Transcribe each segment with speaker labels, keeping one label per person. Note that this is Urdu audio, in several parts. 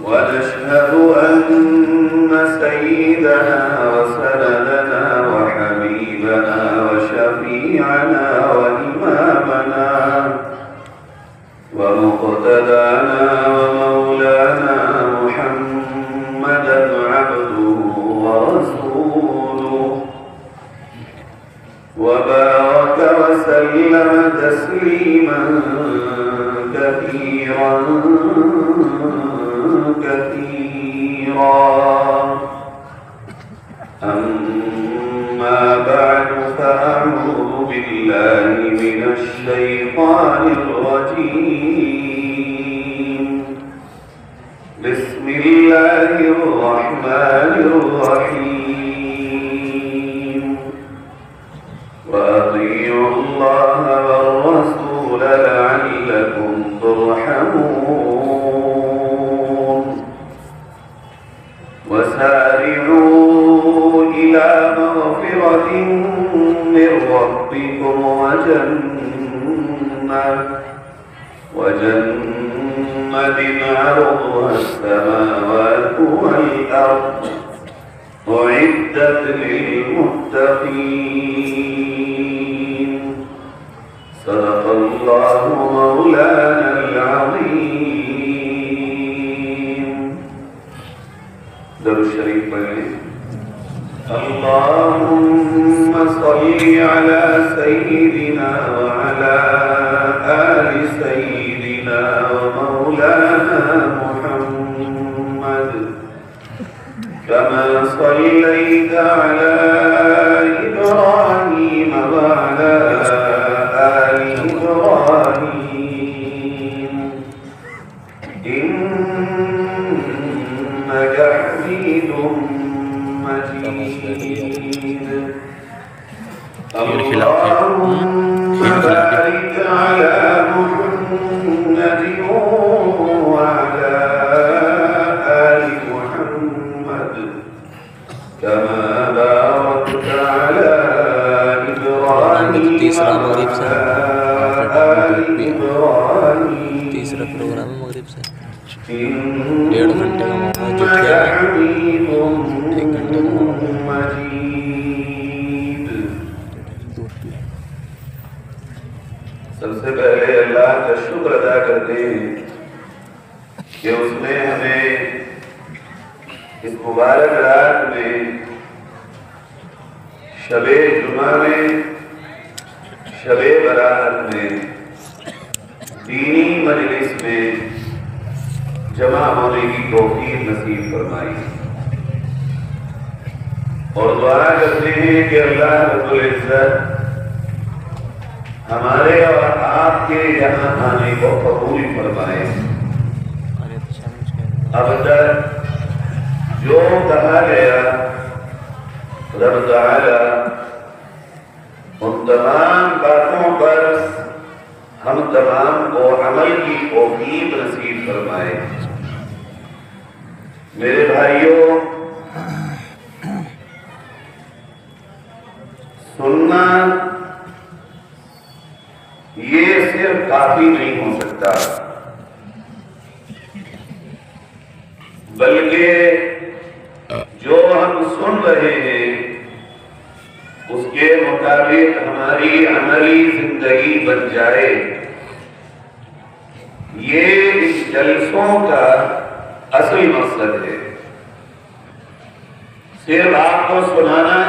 Speaker 1: ونشهد أن سيدنا وسندنا وحبيبنا وشفيعنا وإمامنا ومقتدانا ومولانا محمدا عبده ورسوله وبارك وسلم تسليما كثيرا أما بعد فأعوذ بالله من الشيطان الرجيم بسم الله الرحمن الرحيم وأطيعوا الله والرسول لعلكم ترحمون وسارعوا إلى مغفرة من ربكم وجنة عرضها السماوات والأرض أعدت للمتقين صدق الله مولانا العظيم. درود شریف پڑھیں. اللهم صل على سيدنا وعلى آل سيدنا ومولانا محمد كما صليت على إبراهيم وعلى آل إبراهيم إنك حميد مجيد. اللهم بارك على محمد وعلى آل محمد كما باركت على إبراهيم وعلى آل إبراهيم
Speaker 2: تیسرا پروگرام مغرب سے
Speaker 1: إنك حميد مجيد. سب سے پہلے اللہ کا شکر ادا کرتے ہیں کہ اس نے ہمیں اس مبارک رات میں شب جمعہ میں شب برات میں دینی مجلس میں جمع ہونے کی توفیق نصیب فرمائی اور دعا کرتے ہیں کہ اللہ رب العزت ہمارے اور آپ کے یہاں آنے کو قبول فرمائے. اب تک جو کہا گیا رب تعالی ان تمام باتوں پر ہم تمام کو عمل کی توفیق نصیب فرمائے. میرے بھائیوں، سننا یہ صرف کافی نہیں ہو سکتا، بلکہ جو ہم سن رہے ہیں اس کے مطابق ہماری عملی زندگی بن جائے. یہ اس جلسوں کا اصل مقصد ہے. صرف آپ کو سنانا،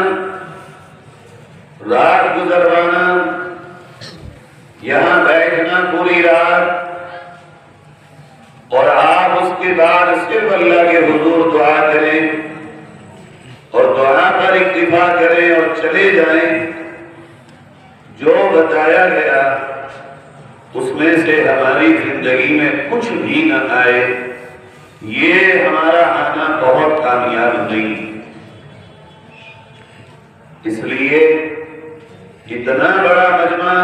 Speaker 1: رات گزروانا، یہاں بیٹھنا پوری رات اور آپ اس کے بعد صرف اللہ کے حضور دعا کریں اور دعا پر اکتفا کریں اور چلے جائیں. جو بتایا گیا اس میں سے ہماری زندگی میں کچھ بھی نہ آئے، یہ ہمارا آنا بہت کامیاب نہیں. اس لیے اتنا بڑا مجمع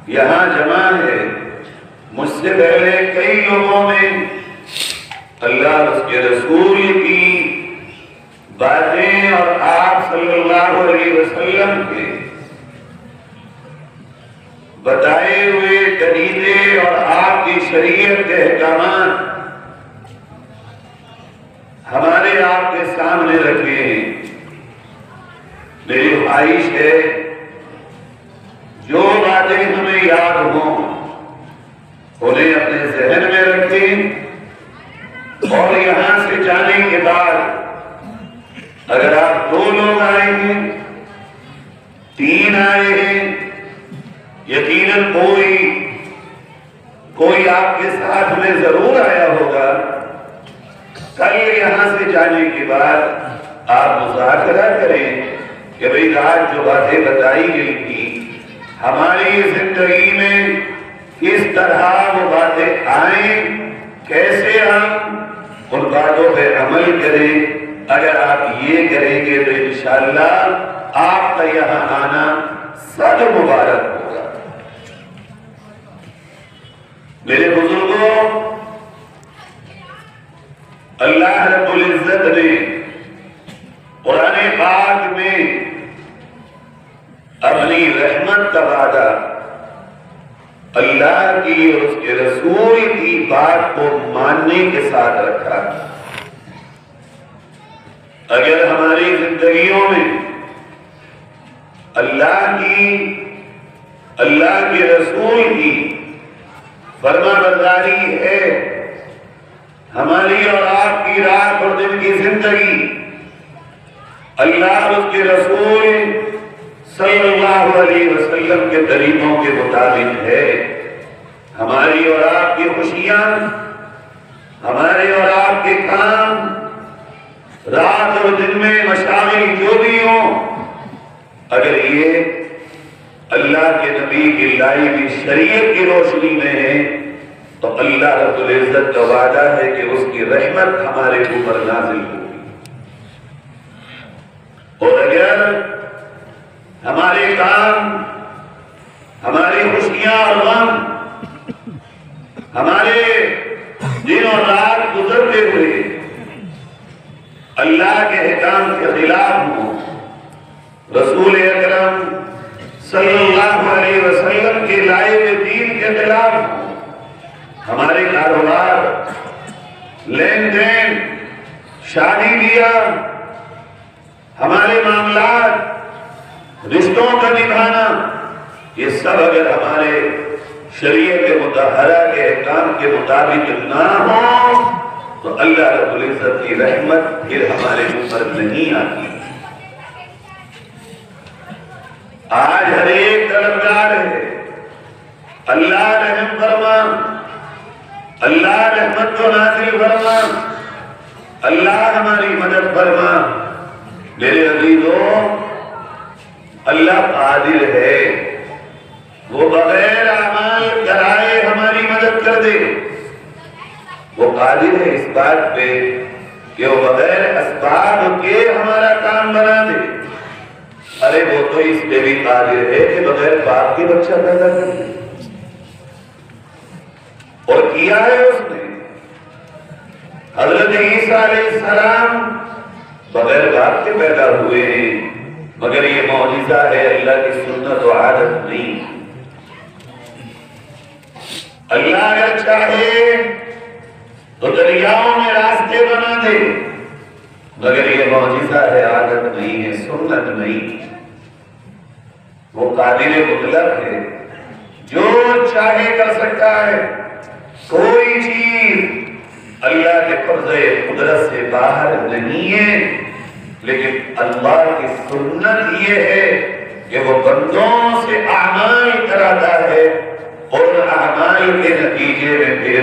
Speaker 1: یہاں جمع ہے. مجھ سے پہلے کئی لوگوں نے اللہ اس کے رسول کی باتیں اور آپ صلی اللہ علیہ وسلم کے بتائے ہوئے طریقے اور آپ کی شریعت کے احکامات ہمارے آپ کے سامنے رکھے ہیں۔ میری خواہش ہے جو باتیں ہمیں یاد ہوں انہیں اپنے ذہن میں رکھیں، اور یہاں سے جانے کے بعد اگر آپ 2 لوگ آئے ہیں، 3 آئے ہیں، یقیناً کوئی آپ کے ساتھ میں ضرور آیا ہوگا، کل یہاں سے جانے کے بعد آپ مذاکرہ کریں کہ بھئی آج جو باتیں بتائی گئی تھی ہماری زندگی میں کس طرح وہ باتیں آئیں، کیسے ہم ان باتوں پہ عمل کریں۔ اگر آپ یہ کریں گے تو انشاءاللہ آپ کا یہاں آنا صد مبارک ہوگا۔ میرے بزرگوں، اللہ رب العزت نے قرآن پاک میں اپنی رحمت کا وعدہ اللہ کی اور اس کے رسول کی بات کو ماننے کے ساتھ رکھا۔ اگر ہماری زندگیوں میں اللہ کے رسول کی فرما برداری ہے، ہماری اور آپ کی رات اور دن کی زندگی اللہ اور اس کے رسول صلی اللہ علیہ وسلم کے طریقوں کے مطابق ہے، ہماری اور آپ کی خوشیاں، ہمارے اور آپ کے کام، رات اور دن میں مشاغل جو بھی ہوں، اگر یہ اللہ کے نبی کی لائی ہوئی شریعت کی روشنی میں ہے تو اللہ رب العزت کا وعدہ ہے کہ اس کی رحمت ہمارے اوپر نازل ہوگی۔ اور اگر ہمارے کام، ہماری خوشیاں اور غم، ہمارے دن اور رات گزرتے ہوئے اللہ کے احکام کے خلاف ہوں، رسول اکرم صلی اللہ علیہ وسلم کے لائے ہوئے دین کے خلاف ہوں، ہمارے کاروبار، لین دین، شادی بیاہ، ہمارے معاملات، رشتوں کا نبھانا، یہ سب اگر ہمارے شریعت مطہرہ کے احکام کے مطابق نہ ہو تو اللہ رب العزت کی رحمت پھر ہمارے اوپر نہیں آتی۔ آج ہر ایک طلبگار ہے، اللہ رحم فرما، اللہ رحمت کو نازل فرما، اللہ ہماری مدد فرما۔ میرے عزیزوں، اللہ قادر ہے، وہ بغیر اعمال کرائے ہماری مدد کر دے۔ وہ قادر ہے اس بات پہ کہ وہ بغیر اسباب کے ہمارا کام بنا دے۔ ارے وہ تو اس پہ بھی قادر ہے کہ بغیر باپ کے بچہ پیدا کر دے، اور کیا ہے اس نے۔ حضرت عیسیٰ علیہ السلام بغیر باپ کے پیدا ہوئے ہیں، مگر یہ معجزہ ہے، اللہ کی سنت و عادت نہیں۔ اللہ اگر چاہے تو دریاؤں میں راستے بنا دے، مگر یہ معجزہ ہے، عادت نہیں ہے، سنت نہیں۔ وہ قادر مطلق ہے، جو چاہے کر سکتا ہے، کوئی چیز اللہ کے قبضے قدرت سے باہر نہیں ہے۔ لیکن اللہ کی سنت یہ ہے کہ وہ بندوں سے اعمال کراتا ہے، اور اعمال کے نتیجے میں پھر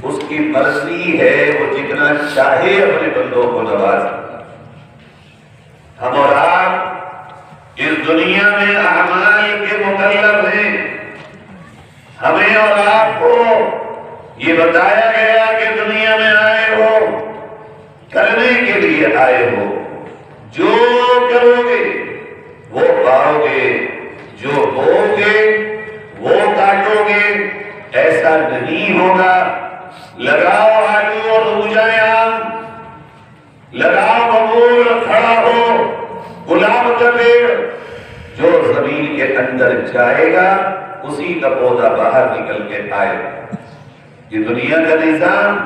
Speaker 1: اس کی مرضی ہے وہ جتنا چاہے اپنے بندوں کو نوازے۔ ہم اور آپ اس دنیا میں اعمال کے مکلف ہیں، ہمیں اور آپ کو یہ بتایا گیا کہ دنیا میں آئے ہو، کرنے کے لیے آئے ہو، جو کرو گے وہ پاؤ گے، جو ہوگے وہ کاٹو گے، ایسا نہیں ہوگا۔ لگاؤ آلو اور روجائے آم، لگاؤ ببول اور کھڑا ہو گلاب کا پیڑ، جو زمین کے اندر جائے گا اسی کا پودا باہر نکل کے آئے. یہ دنیا کا نظام،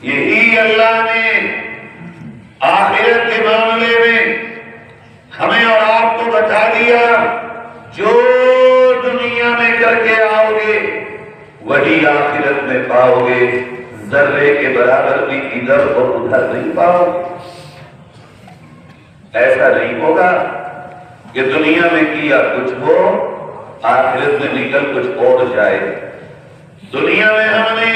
Speaker 1: یہی اللہ نے آخرت کے معاملے میں ہمیں اور آپ کو بتا دیا. جو دنیا میں کر کے آؤ گے وہی آخرت میں پاؤ گے. ذرے کے برابر بھی ادھر اور ادھر نہیں پاؤ گے. ایسا نہیں ہوگا کہ دنیا میں کیا کچھ ہو آخرت میں نکل کچھ اور جائے. دنیا میں ہم نے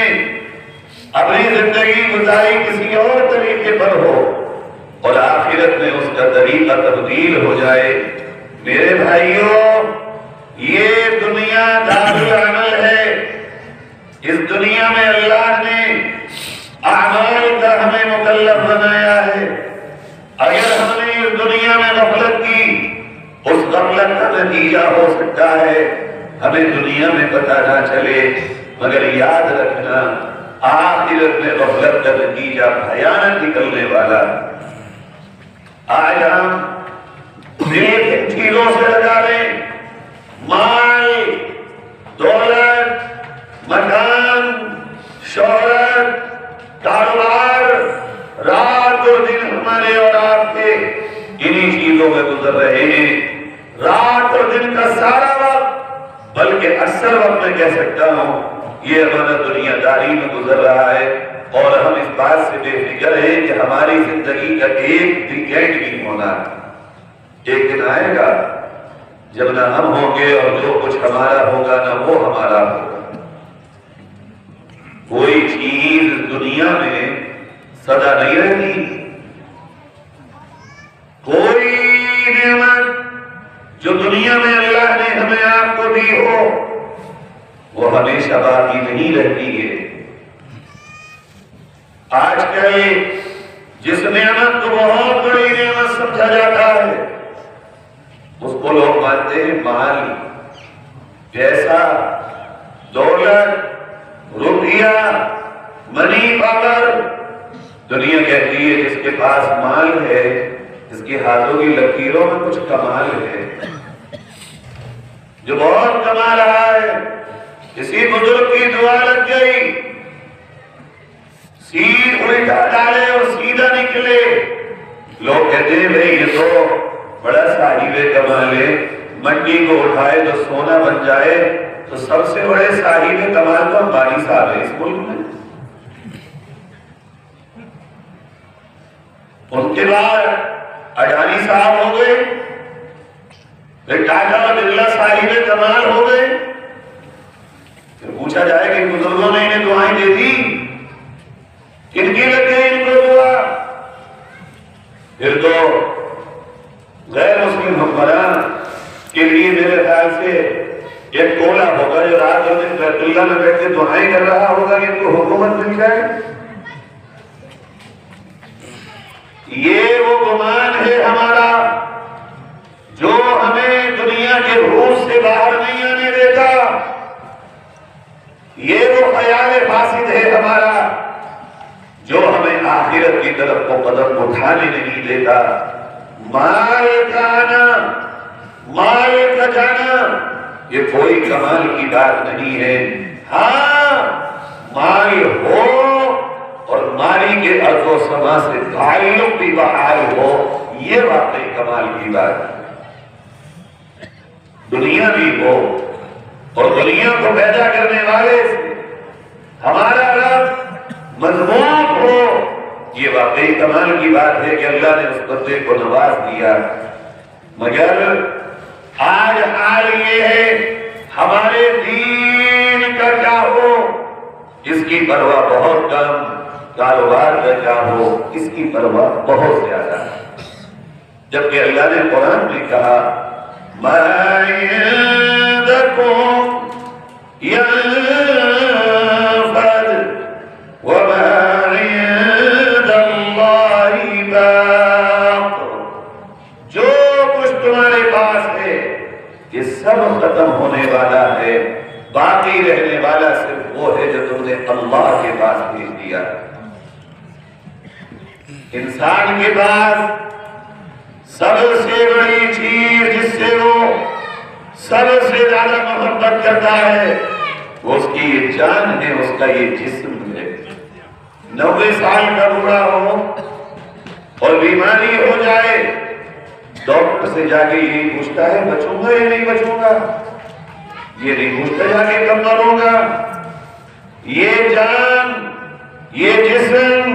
Speaker 1: اپنی زندگی گزاری کسی اور طریقے پر ہو اور آخرت میں اس کا طریقہ تبدیل ہو جائے. میرے بھائیوں، یہ دنیا دارالعمل ہے. اس دنیا میں اللہ نے اعمال کا ہمیں مکلف بنایا ہے. اگر ہم نے اس دنیا میں غفلت کی، اس غفلت کا نتیجہ ہو سکتا ہے ہمیں دنیا میں پتہ نہ چلے، مگر یاد رکھنا آخرت میں غفلت کا نتیجہ بھیانک نکلنے والا. آج ہم دل چیزوں سے لگا لیں، مال، دولت، مکان، شہرت، کاروبار، رات اور دن ہمارے اور آپ کے انہی چیزوں میں گزر رہے ہیں. رات اور دن کا سارا وقت، بلکہ اکثر وقت میں کہہ سکتا ہوں، یہ ہمارا دنیا داری میں گزر رہا ہے. اور ہم اس بات سے بے فکر ہیں کہ ہماری زندگی کا ایک بھی اینڈ نہیں ہونا. ایک دن آئے گا جب نہ ہم ہوں گے اور جو کچھ ہمارا ہوگا نہ وہ ہمارا ہوگا. کوئی چیز دنیا میں سدا نہیں رہتی. کوئی نعمت جو دنیا میں اللہ نے ہمیں آپ کو دی ہو وہ ہمیشہ باقی نہیں رہتی ہے. آج کل جس نعمت کو بہت بڑی نعمت سمجھا جاتا ہے اس کو لوگ مانتے ہیں مال، پیسہ، دولت، روپیہ، منی پاور. دنیا کہتی ہے جس کے پاس مال ہے اس کے ہاتھوں کی لکیروں میں کچھ کمال ہے. جو بہت کما رہا ہے، کسی بزرگ کی دعا لگ گئی، سیدھ الٹا ڈالے اور سیدھا نکلے، لوگ کہتے ہیں بھئی یہ تو بڑا صاحب کمال ہے، منڈی کو اٹھائے تو سونا بن جائے. تو سب سے بڑے صاحب کمال تو امبانی صاحب ہیں اس ملک میں. ان کے بعد اڈانی صاحب ہو گئے، پھر ٹاٹا اور برلا صاحب کمال ہو گئے. پھر پوچھا جائے کہ بزرگوں نے انہیں دعائیں دے دی، کن کی لگ گئی ان کو دعا؟ پھر تو غیر مسلم حکمران کے لیے میرے خیال سے ایک ٹولہ ہوگا جو رات اور دن بیت اللہ میں بیٹھ کے دعائیں کر رہا ہوگا کہ ان کو حکومت مل جائے. یہ وہ گمان ہے ہمارا جو ہمیں دنیا کے روح سے باہر نہیں آنے دیتا. یہ وہ خیال فاسد ہے ہمارا جو ہمیں آخرت کی طرف کو قدم اٹھانے نہیں دیتا. مال کا آنا، مال کا جانا یہ کوئی کمال کی بات نہیں ہے. ہاں مال ہو اور مالی کے ارض و سما سے تعلق بھی بحال ہو، یہ واقعی کمال کی بات ہے. دنیا بھی ہو اور دنیا کو پیدا کرنے والے سے ہمارا رب مضبوط ہو، یہ واقعی کمال کی بات ہے کہ اللہ نے اس بندے کو نواز دیا. مگر آج حال یہ ہے ہمارے دین کا کیا ہو اس کی پرواہ بہت کم، کاروبار کا کیا ہو اس کی پرواہ بہت زیادہ. جبکہ اللہ نے قرآن میں کہا مَا عِندَكُمْ يَنفَدُ وَمَا عِندَ اللَّهِ بَاقٍ. جو کچھ تمہارے پاس ہے یہ سب ختم ہونے والا ہے، باقی رہنے والا صرف وہ ہے جو تم نے اللہ کے پاس بھیج دیا. انسان کے پاس سب سے بڑی چیز جس سے وہ سب سے زیادہ محبت کرتا ہے وہ اس کی یہ جان ہے، اس کا یہ جسم ہے۔ 90 سال کا بوڑھا ہو اور بیماری ہو جائے، ڈاکٹر سے جا کے یہ پوچھتا ہے بچوں گا یا نہیں بچوں گا، یہ نہیں پوچھتا جا کے کب مروں گا۔ یہ جان، یہ جسم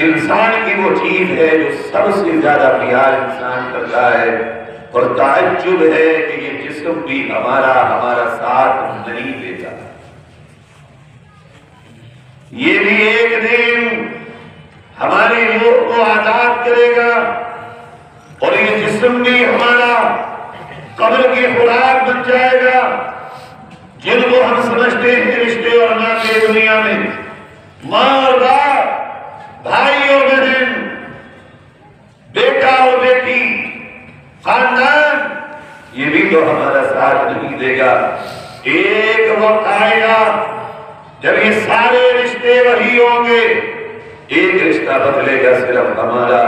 Speaker 1: انسان کی وہ چیز ہے جو سب سے زیادہ پیار انسان کرتا ہے، اور تعجب ہے کہ یہ جسم بھی ہمارا ساتھ نہیں دیتا۔ یہ بھی ایک دن ہماری روح کو آزاد کرے گا، اور یہ جسم بھی ہمارا قبر کی خوراک بن جائے گا۔ جن کو ہم سمجھتے ہیں رشتے اور ناطے دنیا میں، ماں اور باپ، بھائی اور بہن، بیٹا اور بیٹی، خاندان، یہ بھی تو ہمارا ساتھ نہیں دے گا۔ ایک وقت آئے گا جب یہ سارے رشتے وہی ہوں گے، ایک رشتہ بدلے گا صرف ہمارا،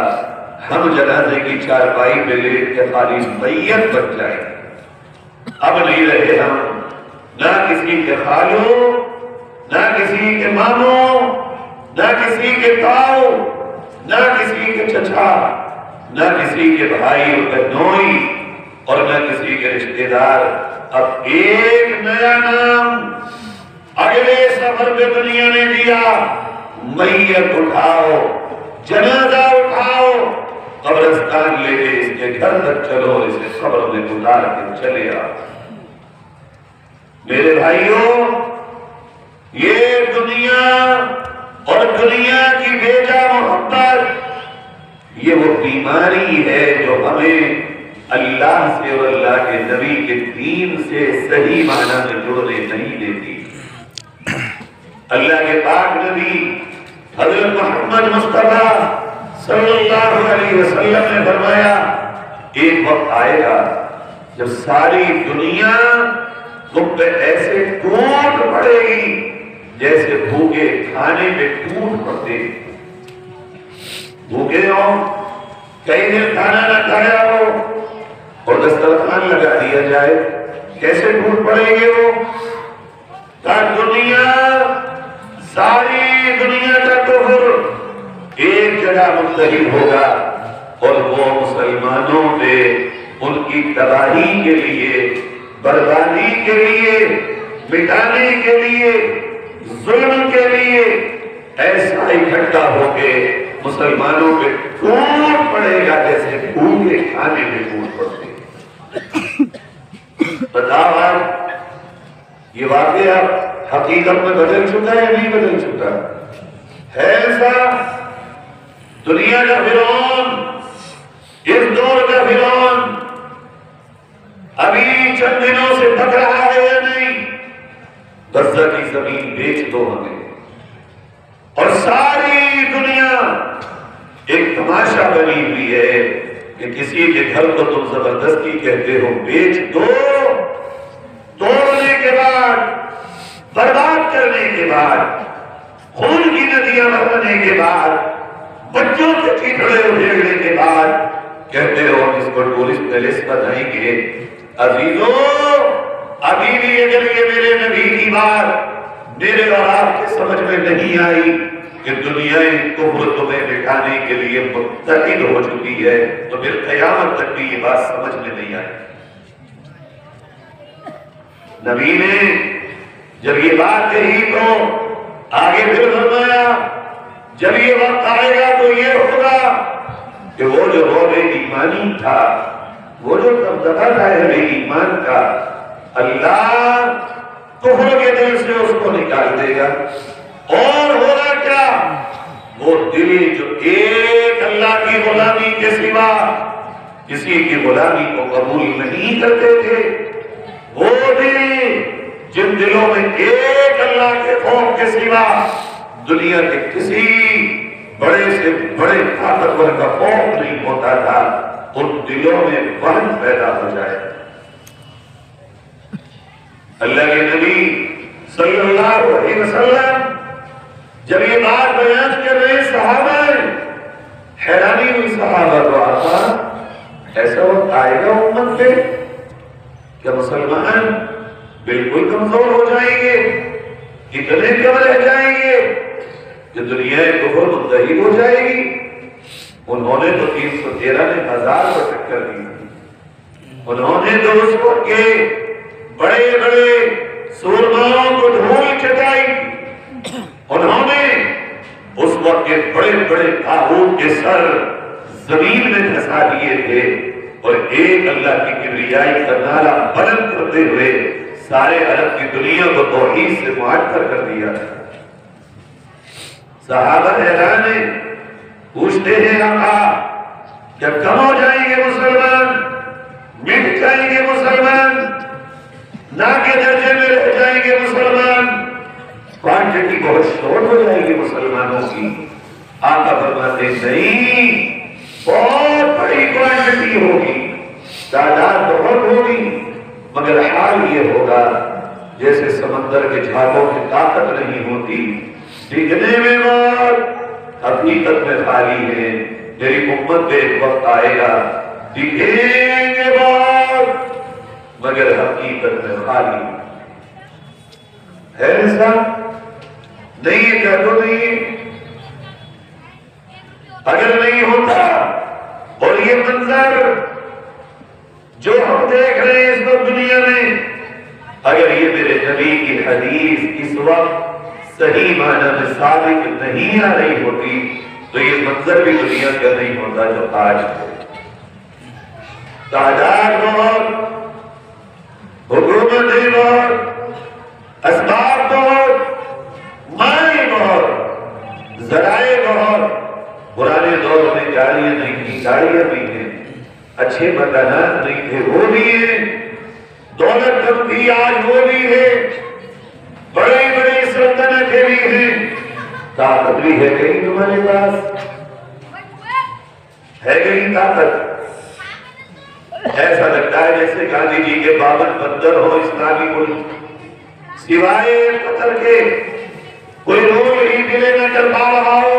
Speaker 1: ہم جنازے کی چارپائی پہ لیٹ کے خالی میت بن جائے گا۔ اب نہیں رہے ہم نہ کسی کے خالو، نہ کسی کے ماموں، نہ کسی کے تاؤ، نہ کسی کے چچا، نہ کسی کے بھائی اور بہنوئی، اور نہ کسی کے رشتہ دار۔ اب ایک نیا نام اگلے سفر پہ دنیا نے دیا، میت اٹھاؤ، جنازہ اٹھاؤ، قبرستان لے کے اس کے گھر تک چلو، اسے قبر میں گزار کے چلے آؤ۔ میرے بھائیوں، یہ دنیا اور دنیا کی بیجا محبت، یہ وہ بیماری ہے جو ہمیں اللہ سے اور اللہ کے نبی کے دین سے صحیح معنی میں جڑنے نہیں دیتی۔ اللہ کے پاک نبی حضرت محمد مصطفیٰ صلی اللہ علیہ وسلم نے فرمایا ایک وقت آئے گا جب ساری دنیا تم پہ ایسے ٹوٹ پڑے گی جیسے بھوکے کھانے پہ ٹوٹ پڑتے۔ بھوکے ہو، کئی دن کھانا نہ کھایا ہو اور دسترخوان لگا دیا جائے، کیسے ٹوٹ پڑے گے وہ؟ دنیا، ساری دنیا کا کفر ایک جگہ متحد ہوگا، اور وہ مسلمانوں پہ ان کی تباہی کے لیے، بربادی کے لیے، مٹانے کے لیے، ظلم کے لیے ایسا اکٹھا ہو کے مسلمانوں پہ ٹوٹ پڑے گا جیسے بھوکے کھانے میں ٹوٹ پڑتے۔ بتاؤ آج یہ واقعہ حقیقت میں بدل چکا ہے یا نہیں بدل چکا ہے؟ ایسا دنیا کا فرعون، اس دور کا فرعون ابھی چند دنوں سے بک رہا ہے یا نہیں؟ غزہ کی زمین بیچ دو ہمیں، اور ساری دنیا ایک تماشا بنی ہوئی ہے کہ کسی کے گھر کو تم زبردستی کہتے ہو بیچ دو، توڑنے کے بعد، برباد کرنے کے بعد، خون کی ندیاں بہانے کے بعد، بچوں کے چیتڑے اجھیڑنے کے بعد کہتے ہو اس کو ٹورسٹ پیلیس بنائیں گے۔ عزیزو، ابھی بھی اگر یہ میرے نبی کی بات میرے اور آپ کے سمجھ میں نہیں آئی کہ دنیا کفر تمہیں مٹانے کے لیے متحد ہو چکی ہے، تو پھر قیامت تک بھی یہ بات سمجھ میں نہیں آئی۔ نبی نے جب یہ بات کہی تو آگے پھر فرمایا جب یہ وقت آئے گا تو یہ ہوگا کہ وہ جو روح ایمانی تھا، وہ جو دبدبا تھا ایمان کا، اللہ کفر کے دل سے اس کو نکال دے گا، اور ہوگا کیا؟ وہ دل جو ایک اللہ کی غلامی کے سوا کسی کی غلامی کو قبول نہیں کرتے تھے، وہ دل جن دلوں میں ایک اللہ کے خوف کے سوا دنیا کے کسی بڑے سے بڑے طاقتور کا خوف نہیں ہوتا تھا، ان دلوں میں وہن پیدا ہو جائے۔ اللہ کے نبی صلی اللہ علیہ وسلم جب یہ بات بیان کر رہے صحابہ، حیرانی ہوئی صحابہ کو، آقا ایسا وقت آئے گا امت پہ کہ مسلمان بالکل کمزور ہو جائیں گے، اتنے کم رہ جائیں گے کہ دنیا کفر منتہی ہو جائے گی۔ انہوں نے تو 313 نے 1000 کو ٹکر دی، انہوں نے تو اس وقت کے بڑے بڑے سورماؤں کو دھول چٹائی، انہوں نے اس وقت کے بڑے بڑے طاغوت کے سر زمین میں دھسا دیے تھے، اور ایک اللہ کی کبریائی کا نعرہ بلند کرتے ہوئے سارے عرب کی دنیا کو توحید سے معطر کر دیا۔ صحابہ حیران ہیں، پوچھتے ہیں آقا جب کم ہو جائیں گے مسلمان، مٹ جائیں گے مسلمان، نہ کے درجے میں رہ جائیں گے مسلمان، کوانٹٹی بہت شورٹ ہو جائے گی مسلمانوں کی؟ آقا فرماتے نہیں، بہت بڑی کوانٹٹی ہوگی، تعداد بہت ہوگی، مگر حال یہ ہوگا جیسے سمندر کے جھاگوں کی طاقت نہیں ہوتی، دکھنے میں بہت حقیقت میں خالی ہے۔ میری امت پہ ایک وقت آئے گا دکھیں گے بہت مگر حقیقت میں خالی ہے۔ ایسا نہیں ہے کہہ تو نہیں، اگر نہیں ہوتا اور یہ منظر جو ہم دیکھ رہے ہیں اس وقت دنیا میں، اگر یہ میرے نبی کی حدیث اس وقت صحیح معنی میں ثابت نہیں آ رہی ہوتی تو یہ منظر بھی دنیا کا نہیں ہوتا جو آج ہے۔ تعداد بہت، حکومتیں بہت، اسباب بہت، مال بہت، ذرائع بہت۔ پرانے دور میں گاڑیاں نہیں تھی، گاڑیاں بھی ہیں، اچھے مکانات نہیں تھے، وہ بھی ہیں، دولت کم تھی، آج وہ بھی ہے، بڑی بڑی سلطنتیں بھی ہیں، طاقت بھی ہے کہیں تمہارے پاس ہے کہیں طاقت؟ ایسا لگتا ہے جیسے گاندھی جی کے 52 بندر ہو اسلامی ملک، سوائے قتل کے کوئی رول ہی ملے نہ کر پا رہا ہو۔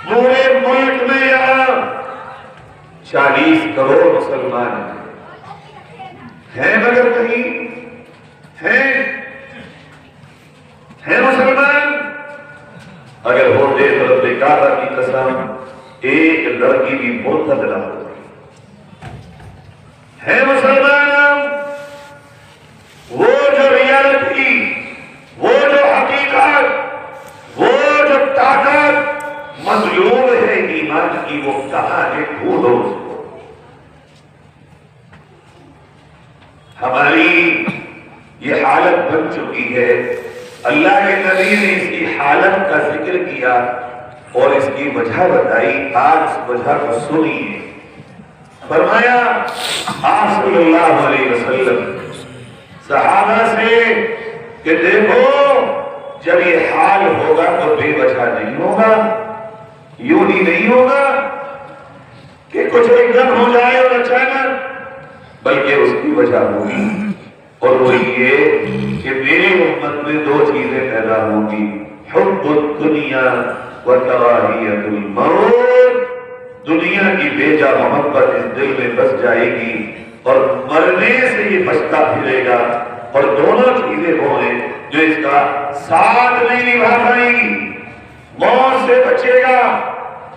Speaker 1: پورے ملک میں یہاں 40 کروڑ مسلمان ہیں، مگر کہیں ہیں مسلمان؟ اگر ہوتے تو رب کعبہ کی قسم ایک لڑکی بھی مرتد نہ ہوتی۔ ہے مسلمان وہ جو ریالٹی، وہ جو حقیقت، وہ جو طاقت مظلوم ہے ایمان کی، وہ کہاں ہے؟ ڈھونڈو اس کو۔ ہماری یہ حالت بن چکی ہے، اللہ کے نبی نے اس کی حالت کا ذکر کیا اور اس کی وجہ بتائی، آج اس وجہ کو سنیے۔ فرمایا آپ صلی اللہ علیہ وسلم صحابہ سے کہ دیکھو جب یہ حال ہوگا تو بے وجہ نہیں ہوگا، یوں ہی نہیں ہوگا کہ کچھ ایک دم ہو جائے اور اچانک، بلکہ اس کی وجہ ہوگی، اور وہ یہ کہ میری امت میں 2 چیزیں پیدا ہوں گی، حب الدنیا وکراہیت الموت۔ دنیا کی بیجا محبت اس دل میں بس جائے گی اور مرنے سے یہ بچتا پھرے گا، اور دونوں چیزیں وہ ہیں جو اس کا ساتھ نہیں نبھا پائیں گی۔ موت سے بچے گا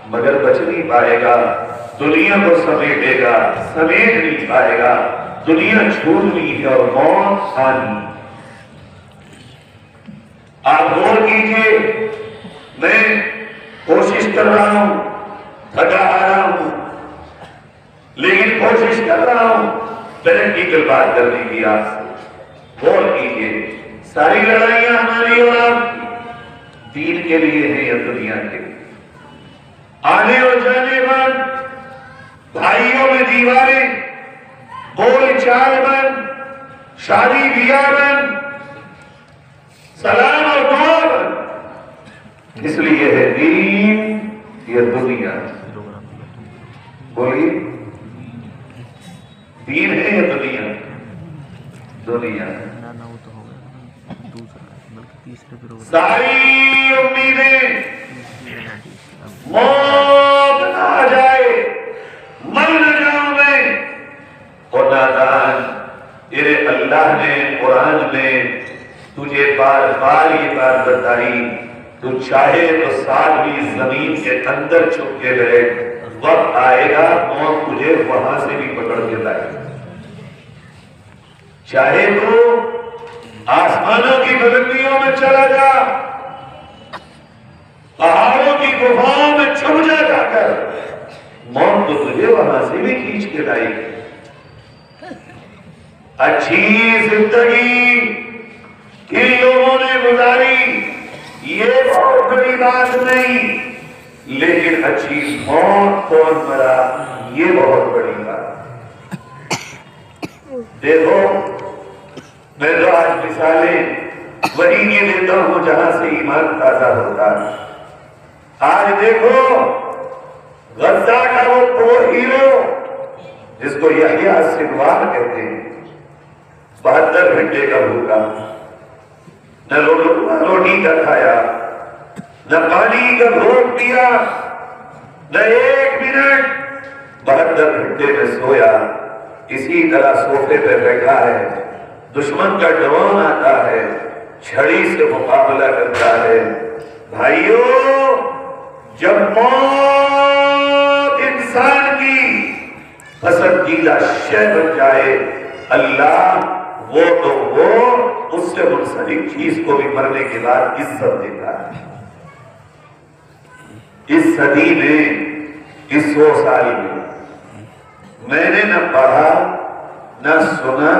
Speaker 1: مگر بچ نہیں پائے گا، دنیا کو سمیٹے گا سمیٹ نہیں پائے گا، دنیا چھوٹنی ہے اور موت آنی۔ آپ غور کیجئے، میں کوشش کر رہا ہوں، تھکا آ رہا ہوں، لیکن کوشش کر رہا ہوں پریکٹیکل بات کرنے کی۔ آپ سے غور کیجئے، ساری لڑائیاں ہماری اور آپ کی دین کے لیے ہیں یا دنیا کے لیے؟ آنے اور جانے بعد بھائیوں میں دیواریں، بول چال بند، شادی بیاہ بند، سلام اور دعا بند۔ اس لیے ہے دین یا دنیا؟ بولیے، دین ہے یا دنیا؟ دنیا۔ ساری امیدیں موت نہ آ جائے، مر نہ جاؤں میں، اور نادان نے تجھے بار بار یہ بات بتائی، تو چاہے تو 7ویں زمین کے اندر چھپ کے رہے، وقت آئے گا موت تجھے وہاں سے بھی پکڑ کے لائے گا۔ چاہے تو آسمانوں کی بلندیوں میں چلا جا، پہاڑوں کی گفاؤں میں چھپ جا کر، موت تو تجھے وہاں سے بھی کھینچ کے لائے گی۔ اچھی زندگی ان لوگوں نے گزاری، یہ بہت بڑی بات نہیں، لیکن اچھی موت کون مرا یہ بہت بڑی بات۔ دیکھو میں تو آج مثالیں وہی نہیں دیتا ہوں جہاں سے ایمان تازہ ہوتا ہے۔ آج دیکھو غزہ کا وہ دو ہیرو جس کو یحییٰ سنوار کہتے ہیں، 72 گھنٹے کا بھوکا، نہ روٹی کا کھایا، نہ پانی کا گھونٹ پیا، نہ 1 منٹ 72 گھنٹے میں سویا، اسی طرح صوفے پہ بیٹھا ہے، دشمن کا ڈرون آتا ہے، چھڑی سے مقابلہ کرتا ہے۔ بھائیو، جب موت انسان کی پسندیدہ شے بن جائے، اللہ وہ تو وہ اس سے منسلک چیز کو بھی مرنے کے بعد عزت دیتا ہے۔ اس صدی میں، اس 100 سال میں نے نہ پڑھا نہ سنا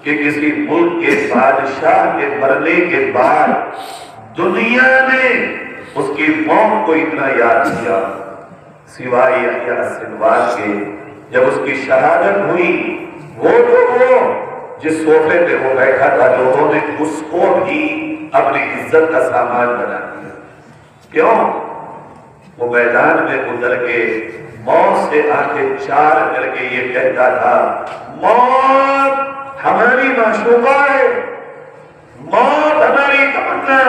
Speaker 1: کہ کسی ملک کے بادشاہ کے مرنے کے بعد دنیا نے اس کی موت کو اتنا یاد کیا، سوائے یحییٰ سنوار کے۔ جب اس کی شہادت ہوئی، وہ تو وہ جس صوفے پہ وہ بیٹھا تھا، لوگوں نے اس کو بھی اپنی عزت کا سامان بنا دیا۔ کیوں؟ وہ میدان میں اتر کے موت سے آنکھیں چار کر کے یہ کہتا تھا، موت ہماری معشوقہ ہے، موت ہماری تمنا،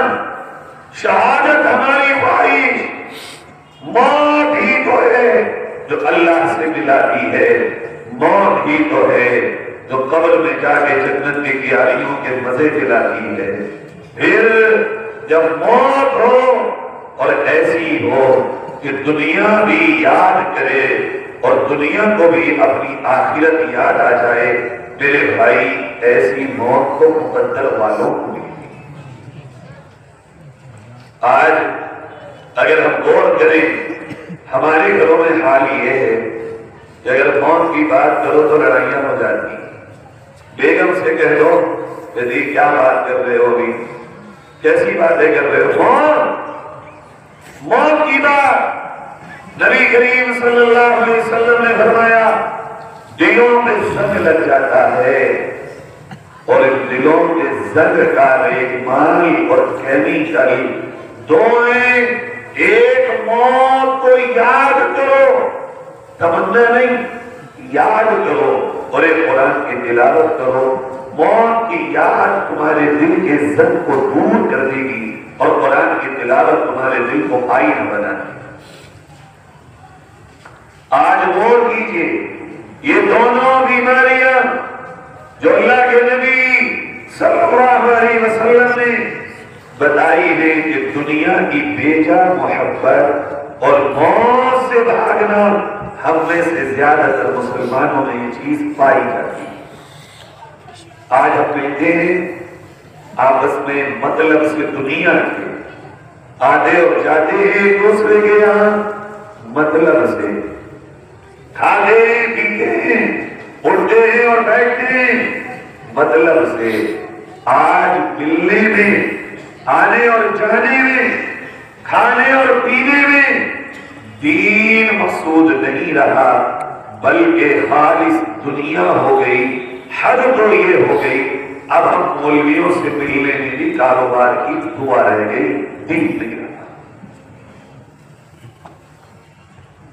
Speaker 1: شہادت ہماری خواہش، موت ہی تو ہے جو اللہ سے ملاتی ہے، موت ہی تو ہے جو قبر میں جا کے جنت کی کیاریوں کے مزے دلاتی ہے۔ پھر جب موت ہو اور ایسی ہو کہ دنیا بھی یاد کرے اور دنیا کو بھی اپنی آخرت یاد آ جائے، میرے بھائی ایسی موت کو مقدر والوں کو ملی۔ آج اگر ہم غور کریں، ہمارے گھروں میں حال یہ ہے کہ اگر موت کی بات کرو تو لڑائیاں ہو جاتی، بیگم سے کہہ دو کہ جی کیا بات کر رہے ہو، ابھی کیسی باتیں کر رہے ہو، موت کی بات۔ نبی کریم صلی اللہ علیہ وسلم نے فرمایا دلوں میں زنگ لگ جاتا ہے، اور ان دلوں کے زنگ کا ریگمال اور کیمیکل دو ہیں۔ ایک موت کو یاد کرو، تمنا نہیں، یاد کرو، اور ایک قرآن کی تلاوت کرو۔ موت کی یاد تمہارے دل کے زنگ کو دور کر دے گی، اور قرآن کی تلاوت تمہارے دل کو آئینہ بنا دے گی۔ آج غور کیجئے، یہ دونوں بیماریاں جو اللہ کے نبی صلی اللہ علیہ وسلم نے بتائی ہے کہ دنیا کی بیجا محبت اور موت سے بھاگنا، ہم میں سے زیادہ تر مسلمانوں میں یہ چیز پائی جاتی ہے۔ آج ہم ملتے ہیں آپس میں مطلب سے، دنیا کے آتے اور جاتے ہیں ایک دوسرے کے یہاں مطلب سے، کھاتے ہیں پیتے ہیں، اٹھتے ہیں اور بیٹھتے ہیں مطلب سے۔ آج ملنے میں، آنے اور جانے میں، کھانے اور پینے میں دین مقصود نہیں رہا، بلکہ خالص دنیا ہو گئی۔ حد تو یہ ہو گئی، اب ہم مولویوں سے ملنے میں بھی کاروبار کی دعا رہ گئی، دین نہیں رہا۔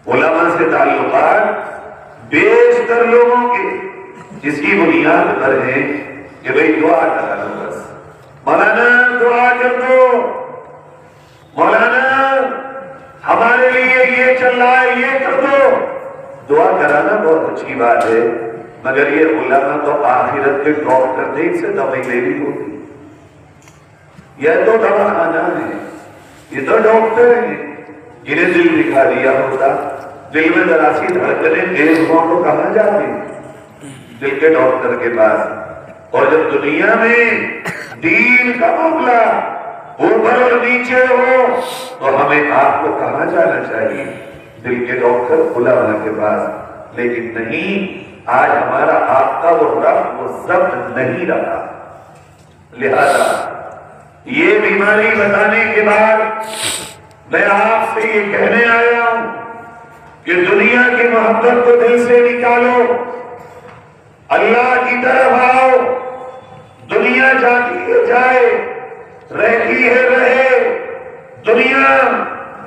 Speaker 1: علماء سے تعلقات بیشتر لوگوں کے اسی بنیاد پر ہیں کہ بھئی دعا کرا لو، بس مولانا دعا کر دو، مولانا ہمارے لیے یہ چل رہا ہے، یہ کر دو۔ دعا کرانا بہت اچھی بات ہے، مگر یہ علماء تو آخرت کے ڈاکٹر تھے، ان سے دوائی لینی ہوتی، یہ تو دوا خانہ ہے، یہ تو ڈاکٹر ہیں، انہیں دل دکھا دیا ہوتا، دل میں ذرا سی دھڑکنیں تیز ہوں تو کہاں جاتے ہیں؟ دل کے ڈاکٹر کے پاس۔ اور جب دنیا میں دین کا معاملہ اوپر اور نیچے ہو تو ہمیں آپ کو کہاں جانا چاہیے؟ دل کے ڈاکٹر علماء کے پاس۔ لیکن نہیں، آج ہمارا آپ کا وہ رب وہ ضبط نہیں رہا، لہذا یہ بیماری بتانے کے بعد میں آپ سے یہ کہنے آیا ہوں کہ دنیا کی محبت کو دل سے نکالو، اللہ کی طرف آؤ۔ دنیا جاتی ہے جائے، رہتی ہے رہے، دنیا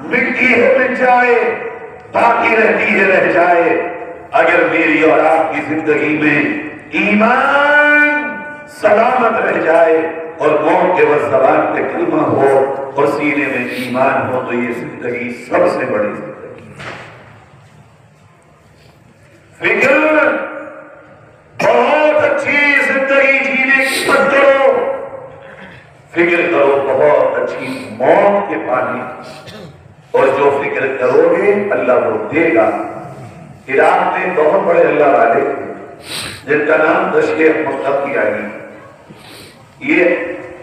Speaker 1: مٹی ہے مٹ جائے، باقی رہتی ہے رہ جائے، اگر میری اور آپ کی زندگی میں ایمان سلامت رہ جائے اور موت کے وقت زبان پہ کلمہ ہو اور سینے میں ایمان ہو تو یہ زندگی سب سے بڑی زندگی۔ فکر بہت اچھی زندگی جینے کی مت کرو، فکر کرو بہت اچھی موت کے پانی، اور جو فکر کرو گے اللہ وہ دے گا۔ عراق میں بہت بڑے اللہ والے جن کا نام تشریح مصطفی علی، یہ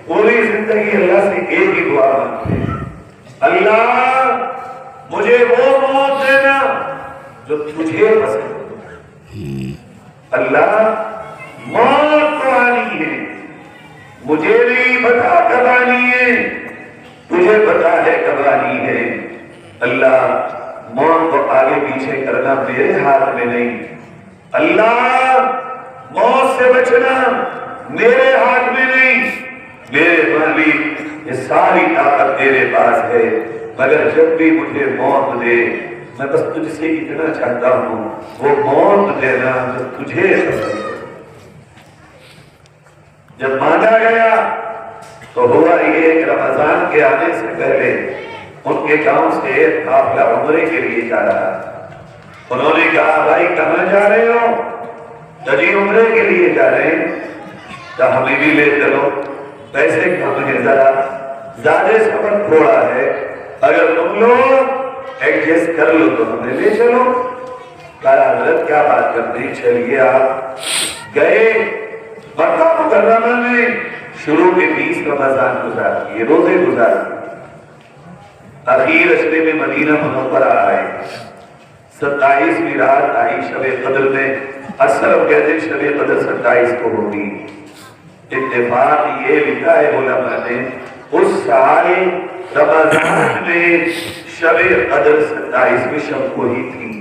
Speaker 1: پوری زندگی اللہ سے ایک ہی دعا مانگتے ہیں، اللہ مجھے وہ موت دینا جو تجھے پسند ہو۔ اللہ موت تو آنی ہے، مجھے نہیں پتا کب آنی ہے، تجھے پتا ہے کب آنی ہے۔ اللہ موت کو آگے پیچھے کرنا میرے ہاتھ میں نہیں، اللہ موت سے بچنا میرے ہاتھ میں نہیں، میرے مالک یہ ساری طاقت تیرے پاس ہے، مگر جب بھی مجھے موت دے میں بس تجھ سے اتنا چاہتا ہوں وہ موت دینا جو تجھے پسند ہے۔ جب مانگا گیا تو ہوا یہ کہ رمضان کے آنے سے پہلے ان کے گاؤں سے ایک قافلہ عمرے کے لیے جا رہا، انہوں نے کہا بھائی کہاں جا رہے ہو؟ جی عمرے کے لیے جا رہے ہیں، تو ہمیں بھی لے چلو، پیسے کم ہیں ذرا، زیادہ سفر تھوڑا ہے، اگر تم لوگ ایڈجسٹ کر لو تو ہمیں لے چلو۔ کہا حضرت کیا بات کرتے، چلیے آپ گئے مکہ مکرمہ میں، شروع کے 20 رمضان گزار کیے، روزے گزار کیے، اخیر اشرے میں مدینہ منورہ آئے، 27ویں رات آئی شب قدر میں، اصل کہتے ہیں شب قدر 27 کو ہوگی۔ اتفاق یہ لکھا ہے علماء نے اس سال رمضان میں شب قدر 27ویں شب کو ہی تھی۔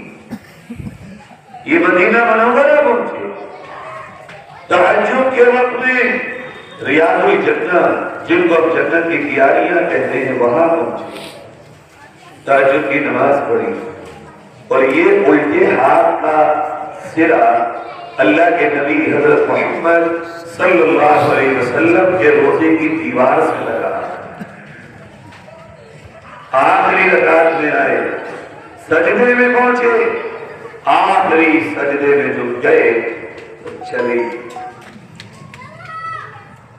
Speaker 1: یہ مدینہ منورہ پہنچے، تہجد کے وقت میں ریاض الجنہ جن کو ہم جنت کی کیاریاں کہتے ہیں وہاں پہنچے، تہجد کی نماز پڑھی، اور یہ الٹے ہاتھ کا سرا اللہ کے نبی حضرت محمد صلی اللہ علیہ وسلم کے روزے کی دیوار سے لگا۔ آخری رکعت میں آئے، سجدے میں پہنچے، آخری سجدے میں جو گئے تو چلے۔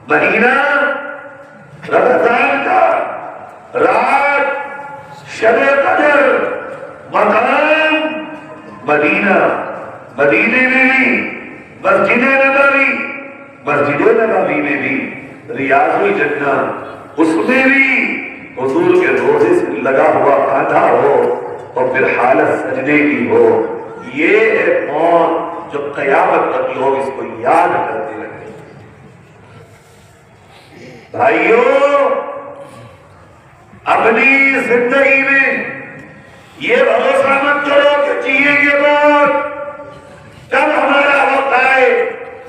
Speaker 1: مہینہ رمضان کا، رات شب قدر، مقام مدینہ، مدینے میں بھی مسجد نبوی، مسجد نبوی میں بھی ریاض الجنہ، اس میں بھی حضور کے روزے سے لگا ہوا کانٹا ہو اور پھر حالت سجدے کی ہو۔ یہ ہے موت جو قیامت تک لوگ اس کو یاد کرتے رہے۔ بھائیوں اپنی زندگی میں یہ بھروسہ مت کرو کہ جیئیں گے بہت، کب ہمارا وقت آئے۔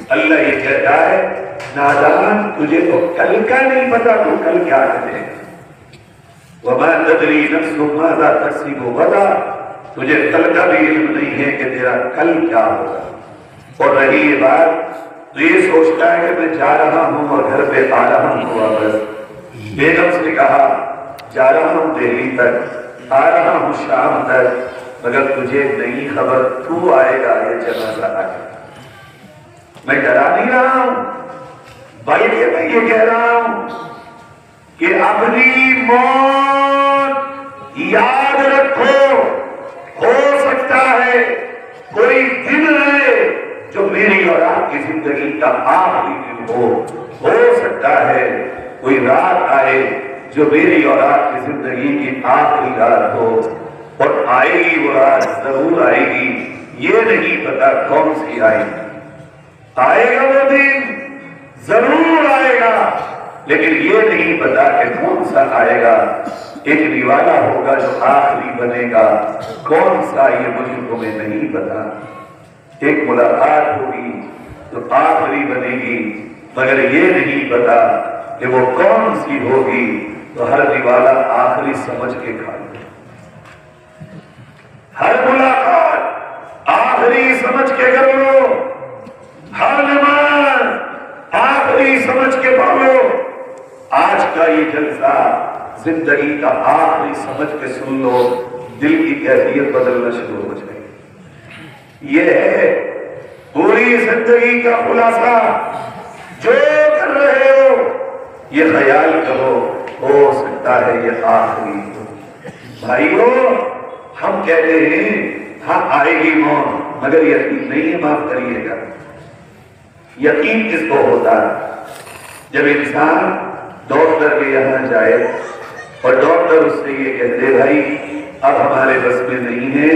Speaker 1: اللہ یہ کہتا ہے نادان تجھے تو کل کا نہیں پتا تو کل کیا کرے گا، وَمَا تَدْرِي نَفْسٌ مَاذَا تَكْسِبُ غَدًا، تجھے کل کا بھی علم نہیں ہے کہ تیرا کل کیا ہوگا۔ اور رہی یہ بات تو یہ سوچتا ہے کہ میں جا رہا ہوں اور گھر پہ آ رہا ہوں واپس، بیگم سے کہا جا رہا ہوں دہلی تک، آ رہا ہوں شام تک، مگر تجھے نہیں خبر تو آئے گا یہ جنازہ آئے گا۔ میں ڈرا نہیں رہا ہوں، بلکہ میں یہ کہہ رہا ہوں کہ اپنی موت یاد رکھو، ہو سکتا ہے کوئی دن ہے جو میری اور آپ کی زندگی کا آخری دن ہو سکتا ہے کوئی رات آئے جو میری اور آپ کی زندگی کی آخری رات ہو، اور آئے گی وہ رات، ضرور آئے گی، یہ نہیں پتا کون سی آئے گی، آئے گا وہ دن، ضرور آئے گا، لیکن یہ نہیں پتا کہ کون سا آئے گا۔ ایک نوالا ہوگا جو آخری بنے گا، کون سا یہ مجھے تمہیں نہیں پتا۔ ایک ملاقات ہوگی جو آخری بنے گی، مگر یہ نہیں پتا کہ وہ کون سی ہوگی، تو ہر نوالا آخری سمجھ کے کھا لے، ہر ملاقات آخری سمجھ کے کرو، ہر نماز آخری سمجھ کے پڑھو۔ آج کا یہ جلسہ زندگی کا آخری سمجھ کے سن لو، دل کی کیفیت بدلنا شروع ہو جائے۔ یہ ہے پوری زندگی کا خلاصہ، جو کر رہے ہو یہ خیال کرو ہو سکتا ہے یہ آخری ہو۔ بھائیو، ہم کہتے ہیں ہاں آئے گی موت، مگر یقین نہیں ہے، معاف کریے گا، یقین کس کو ہوتا ہے؟ جب انسان ڈاکٹر کے یہاں جائے اور ڈاکٹر اس سے یہ کہتے بھائی اب ہمارے بس میں نہیں ہے،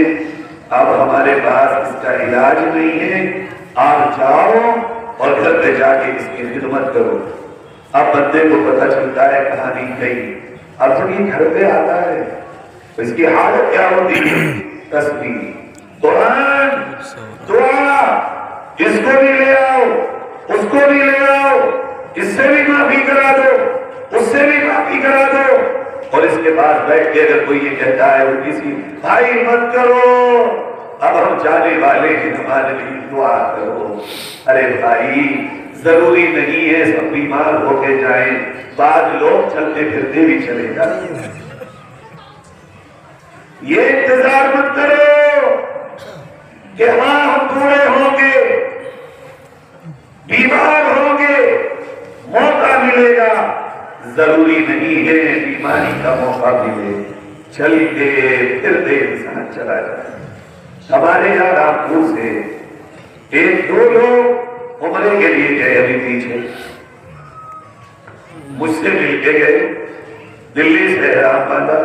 Speaker 1: اب ہمارے پاس اس کا علاج نہیں ہے، آپ جاؤ اور گھر پہ جا کے اس کی خدمت کرو۔ اب بندے کو پتہ چلتا ہے کہانی گئی، اب جب یہ گھر پہ آتا ہے اس کی حالت کیا ہوتی ہے؟ تسبیح، قرآن، دعا، اس کو بھی لے آؤ، اس کو بھی لے آؤ، اس سے بھی معافی کرا دو، اس سے بھی معافی کرا دو، اور اس کے بعد بیٹھ کے اگر کوئی یہ کہتا ہے وہ کسی بھائی مت کرو، اب ہم جانے والے ہیں، ہمارے لیے دعا کرو۔ ارے بھائی، ضروری نہیں ہے سب بیمار ہو کے جائیں، بعض لوگ چلتے پھرتے بھی چلے جاتے ہیں۔ یہ انتظار مت کرو کہ ہاں ہم بوڑھے ہوں گے، بیمار ہوں گے، موقع ملے گا، ضروری نہیں ہے بیماری کا موقع ملے، چلتے پھرتے انسان چلا جائے۔ ہمارے یہاں رامپور سے ایک دو لوگ عمرے کے لیے گئے ابھی پیچھے، مجھ سے مل کے گئے، دلی سے احرام باندھا،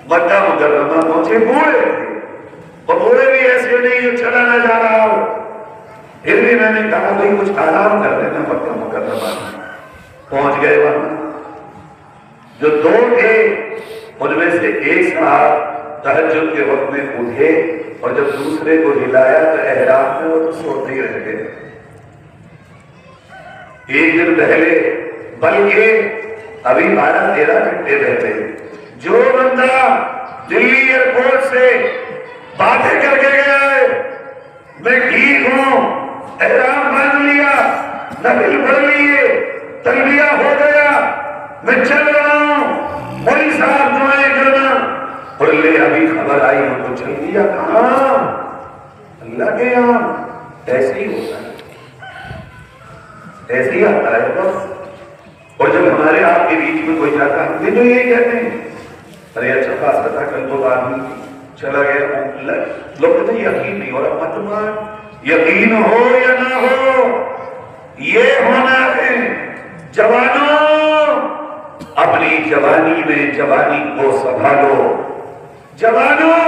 Speaker 1: مکہ مکرمہ پہنچے، بوڑھے اور بوڑھے بھی ایسے نہیں جو چلا نہ جا رہا ہو، پھر بھی میں نے کہا بھائی کچھ آرام کر لینا مکہ مکرمہ۔ پہنچ گئے وہاں، جو دو تھے ان میں سے ایک صاحب تہجد کے وقت میں اٹھے اور جب دوسرے کو ہلایا تو احرام میں وہ تو سوتے ہی رہ گئے۔ ایک دن پہلے بلکہ ابھی 12-13 گھنٹے پہلے جو بندہ دلی ایئرپورٹ سے باتیں کر کے گیا ہے میں ٹھیک ہوں، احرام باندھ لیا، نفل پڑھ لیے، تلبیہ ہو گیا، میں چل رہا ہوں، مولوی صاحب دعائیں کرنا، اور لے ابھی خبر آئی ہوں تو چل دیا، کہاں؟ اللہ کے یہاں۔ ایسے ہی ہوتا ہے، ایسے ہی آتا ہے بس۔ اور جب ہمارے آپ کے بیچ میں کوئی جاتا ہے تو یہی کہتے ہیں ارے اچھا خاص تھا کل تو آدمی چلا گیا، لوگ کہتے ہیں یقین نہیں ہو رہا، مت مان، یقین ہو یا نہ ہو یہ ہونا ہے۔ جوانوں، اپنی جوانی میں جوانی کو سنبھالو، جوانوں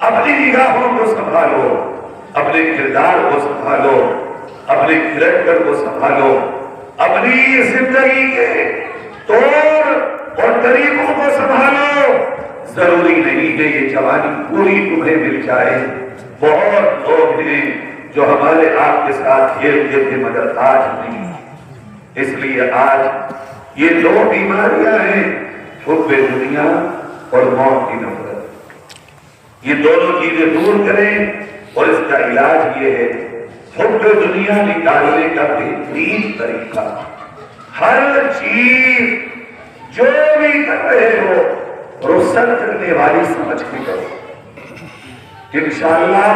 Speaker 1: اپنی نگاہوں کو سنبھالو، اپنے کردار کو سنبھالو، اپنے کریکٹر کو سنبھالو، اپنی زندگی کے طور اور طریقوں کو سنبھالو۔ ضروری نہیں ہے یہ جوانی پوری تمہیں مل جائے۔ بہت لوگ ہیں جو ہمارے آپ کے ساتھ کھیلتے تھے مگر آج نہیں، اس لیے آج یہ دو بیماریاں ہیں، حب دنیا اور موت کی نفرت، یہ دونوں چیزیں دور کریں، اور اس کا علاج یہ ہے حب دنیا نکالنے کا بہترین طریقہ، ہر چیز جو بھی کر رہے ہو رخصت کرنے والی سمجھ کے کرو، انشاءاللہ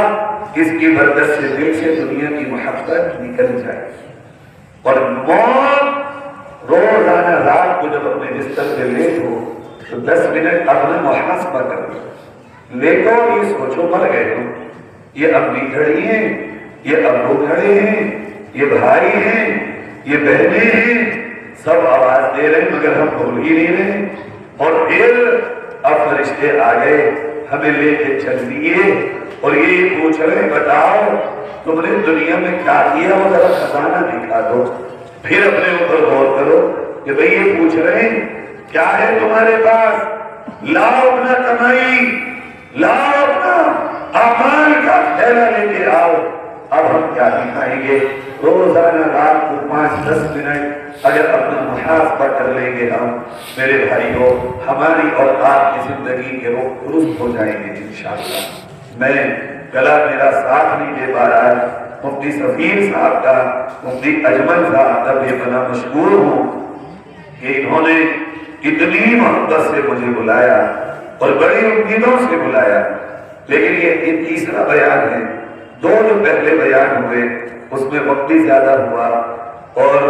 Speaker 1: اس کی برکت سے دل سے دنیا کی محبت نکل جائے، اور موت روزانہ رات کو جب اپنے بستر پہ لیٹو تو 10 منٹ اپنا محاسبہ کرو، لیٹو یہ سوچو مر گئے ہو، یہ امی کھڑی ہیں، یہ ابو کھڑے ہیں، یہ بھائی ہیں، یہ بہنیں ہیں، سب آواز دے رہے ہیں مگر ہم بول ہی نہیں رہے، اور پھر اب فرشتے آ گئے ہمیں لے کے چل دیے اور یہ پوچھ رہے بتاؤ تم نے دنیا میں کیا کیا، وہ ذرا خزانہ دکھا دو، پھر اپنے اوپر غور کرو کہ بھئی یہ پوچھ رہے ہیں کیا ہے تمہارے پاس، لاؤ اپنا کمائی، لاؤ اپنا اعمال کا تھیلا لے کے آؤ، اب ہم کیا دکھائیں گے؟ روزانہ رات کو 5-10 منٹ اگر اپنا محاسبہ کر لیں گے ہم، میرے بھائیوں، ہماری اور آپ کی زندگی کے رخ درست ہو جائیں گے انشاءاللہ۔ میں گلا میرا ساتھ نہیں دے پا رہا ہے، مفتی سفیر صاحب کا، مفتی اجمل صاحب کا بھی بنا مشکور ہوں کہ انہوں نے اتنی محبت سے مجھے بلایا اور بڑی امیدوں سے بلایا، لیکن یہ تیسرا بیان ہے، 2 جو پہلے بیان ہوئے اس میں وقت زیادہ ہوا، اور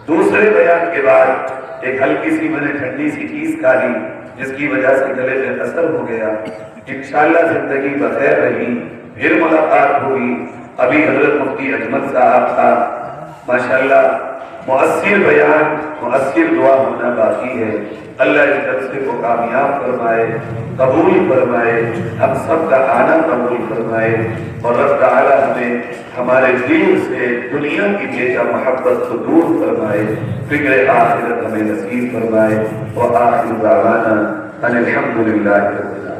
Speaker 1: دوسرے بیان کے بعد ایک ہلکی سی میں نے ٹھنڈی سی چیز کھا لی جس کی وجہ سے گلے میں اثر ہو گیا۔ انشاءاللہ زندگی بخیر رہی، پھر ملاقات ہوئی۔ ابھی حضرت مفتی اجمل صاحب کا ماشاءاللہ مؤثر بیان، مؤثر دعا ہونا باقی ہے۔ اللہ اس جلسے کو کامیاب فرمائے، قبول فرمائے، ہم سب کا آنا قبول فرمائے، اور رب تعالی ہمیں ہمارے دل سے دنیا کی بے محبت کو دور فرمائے، فکر آخرت ہمیں نصیب فرمائے، وآخر دعوانا ان الحمدللہ رب العالمین۔